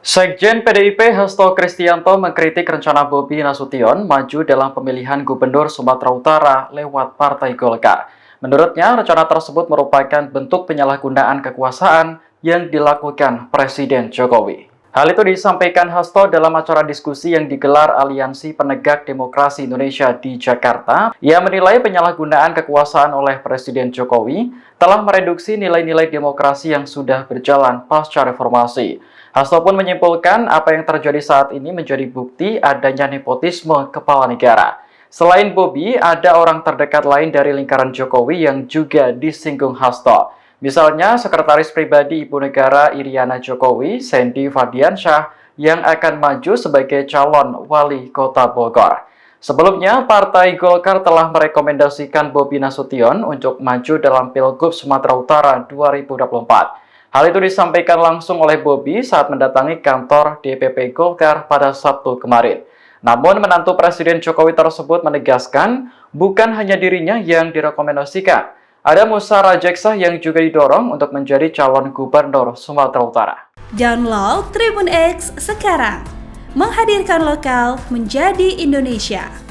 Sekjen PDIP Hasto Kristianto mengkritik rencana Bobi Nasution maju dalam pemilihan Gubernur Sumatera Utara lewat Partai Golkar. Menurutnya, rencana tersebut merupakan bentuk penyalahgunaan kekuasaan yang dilakukan Presiden Jokowi. Hal itu disampaikan Hasto dalam acara diskusi yang digelar Aliansi Penegak Demokrasi Indonesia di Jakarta. Ia menilai penyalahgunaan kekuasaan oleh Presiden Jokowi telah mereduksi nilai-nilai demokrasi yang sudah berjalan pasca reformasi. Hasto pun menyimpulkan apa yang terjadi saat ini menjadi bukti adanya nepotisme kepala negara. Selain Bobi, ada orang terdekat lain dari lingkaran Jokowi yang juga disinggung Hasto. Misalnya, Sekretaris Pribadi Ibu Negara Iriana Jokowi, Sandy Fardiansyah, yang akan maju sebagai calon wali kota Bogor. Sebelumnya, Partai Golkar telah merekomendasikan Bobi Nasution untuk maju dalam Pilgub Sumatera Utara 2024. Hal itu disampaikan langsung oleh Bobi saat mendatangi kantor DPP Golkar pada Sabtu kemarin. Namun, menantu Presiden Jokowi tersebut menegaskan bukan hanya dirinya yang direkomendasikan. Ada Musa Rajeksa yang juga didorong untuk menjadi calon gubernur Sumatera Utara. Download Tribun X sekarang, menghadirkan lokal menjadi Indonesia.